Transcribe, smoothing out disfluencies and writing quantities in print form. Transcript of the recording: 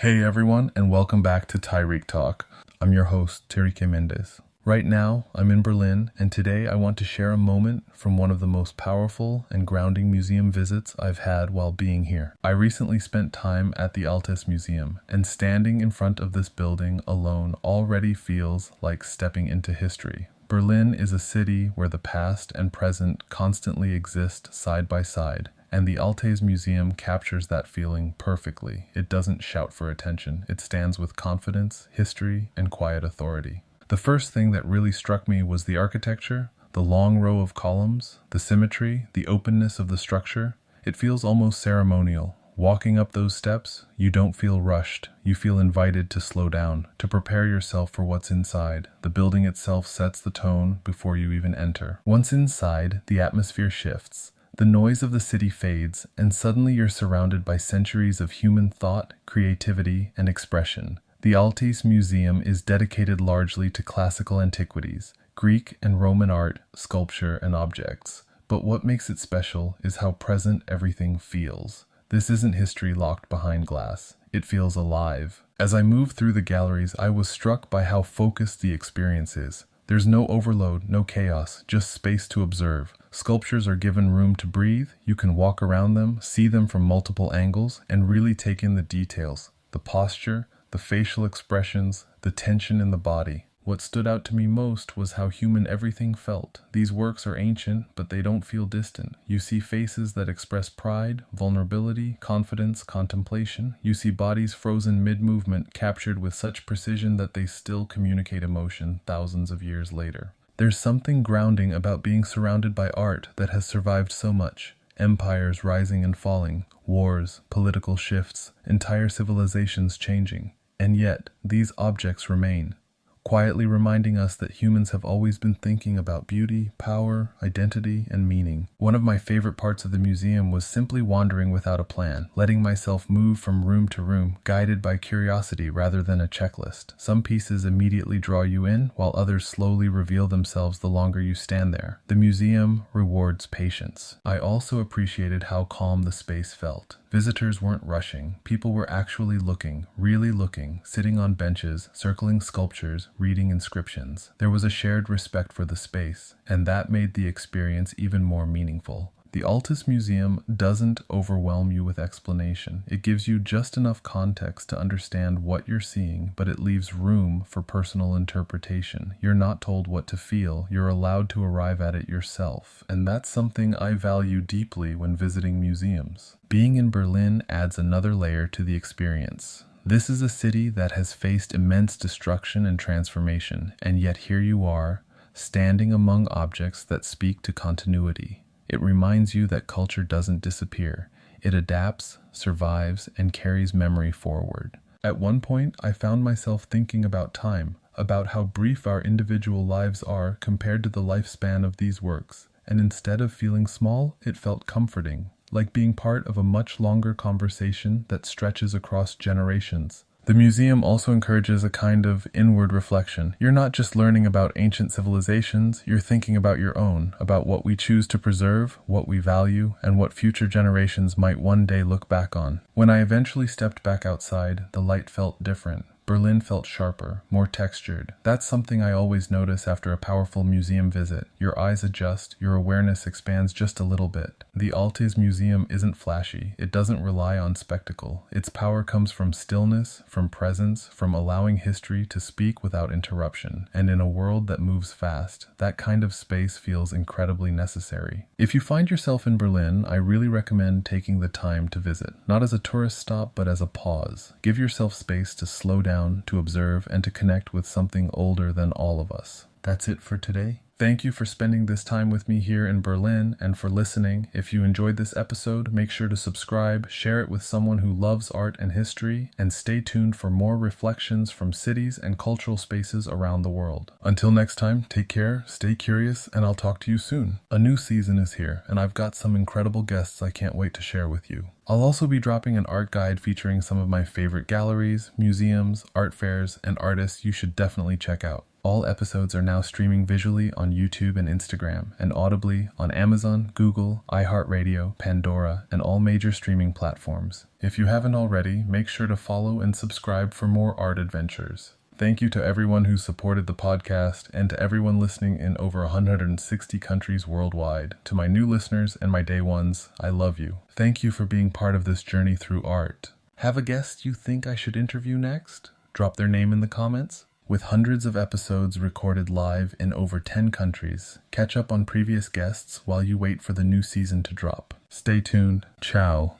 Hey everyone, and welcome back to Tyreek Talk. I'm your host, Terike Mendez. Right now, I'm in Berlin, and today I want to share a moment from one of the most powerful and grounding museum visits I've had while being here. I recently spent time at the Altes Museum, and standing in front of this building alone already feels like stepping into history. Berlin is a city where the past and present constantly exist side by side, and the Altes Museum captures that feeling perfectly. It doesn't shout for attention. It stands with confidence, history, and quiet authority. The first thing that really struck me was the architecture, the long row of columns, the symmetry, the openness of the structure. It feels almost ceremonial. Walking up those steps, you don't feel rushed. You feel invited to slow down, to prepare yourself for what's inside. The building itself sets the tone before you even enter. Once inside, the atmosphere shifts. The noise of the city fades, and suddenly you're surrounded by centuries of human thought, creativity, and expression. The Altes Museum is dedicated largely to classical antiquities, Greek and Roman art, sculpture, and objects. But what makes it special is how present everything feels. This isn't history locked behind glass. It feels alive. As I moved through the galleries, I was struck by how focused the experience is. There's no overload, no chaos, just space to observe. Sculptures are given room to breathe. You can walk around them, see them from multiple angles, and really take in the details, the posture, the facial expressions, the tension in the body. What stood out to me most was how human everything felt. These works are ancient, but they don't feel distant. You see faces that express pride, vulnerability, confidence, contemplation. You see bodies frozen mid-movement, captured with such precision that they still communicate emotion thousands of years later. There's something grounding about being surrounded by art that has survived so much. Empires rising and falling, wars, political shifts, entire civilizations changing. And yet, these objects remain, quietly reminding us that humans have always been thinking about beauty, power, identity, and meaning. One of my favorite parts of the museum was simply wandering without a plan, letting myself move from room to room, guided by curiosity rather than a checklist. Some pieces immediately draw you in, while others slowly reveal themselves the longer you stand there. The museum rewards patience. I also appreciated how calm the space felt. Visitors weren't rushing. People were actually looking, really looking, sitting on benches, circling sculptures, reading inscriptions. There was a shared respect for the space, and that made the experience even more meaningful. The Altes Museum doesn't overwhelm you with explanation. It gives you just enough context to understand what you're seeing, but it leaves room for personal interpretation. You're not told what to feel, you're allowed to arrive at it yourself. And that's something I value deeply when visiting museums. Being in Berlin adds another layer to the experience. This is a city that has faced immense destruction and transformation, and yet here you are, standing among objects that speak to continuity. It reminds you that culture doesn't disappear. It adapts, survives, and carries memory forward. At one point, I found myself thinking about time, about how brief our individual lives are compared to the lifespan of these works. And instead of feeling small, it felt comforting, like being part of a much longer conversation that stretches across generations. The museum also encourages a kind of inward reflection. You're not just learning about ancient civilizations, you're thinking about your own, about what we choose to preserve, what we value, and what future generations might one day look back on. When I eventually stepped back outside, the light felt different. Berlin felt sharper, more textured. That's something I always notice after a powerful museum visit. Your eyes adjust, your awareness expands just a little bit. The Altes Museum isn't flashy. It doesn't rely on spectacle. Its power comes from stillness, from presence, from allowing history to speak without interruption. And in a world that moves fast, that kind of space feels incredibly necessary. If you find yourself in Berlin, I really recommend taking the time to visit. Not as a tourist stop, but as a pause. Give yourself space to slow down, to observe, and to connect with something older than all of us. That's it for today. Thank you for spending this time with me here in Berlin and for listening. If you enjoyed this episode, make sure to subscribe, share it with someone who loves art and history, and stay tuned for more reflections from cities and cultural spaces around the world. Until next time, take care, stay curious, and I'll talk to you soon. A new season is here, and I've got some incredible guests I can't wait to share with you. I'll also be dropping an art guide featuring some of my favorite galleries, museums, art fairs, and artists you should definitely check out. All episodes are now streaming visually on YouTube and Instagram, and audibly on Amazon, Google, iHeartRadio, Pandora, and all major streaming platforms. If you haven't already, make sure to follow and subscribe for more art adventures. Thank you to everyone who supported the podcast and to everyone listening in over 160 countries worldwide. To my new listeners and my day ones, I love you. Thank you for being part of this journey through art. Have a guest you think I should interview next? Drop their name in the comments. With hundreds of episodes recorded live in over 10 countries, catch up on previous guests while you wait for the new season to drop. Stay tuned. Ciao.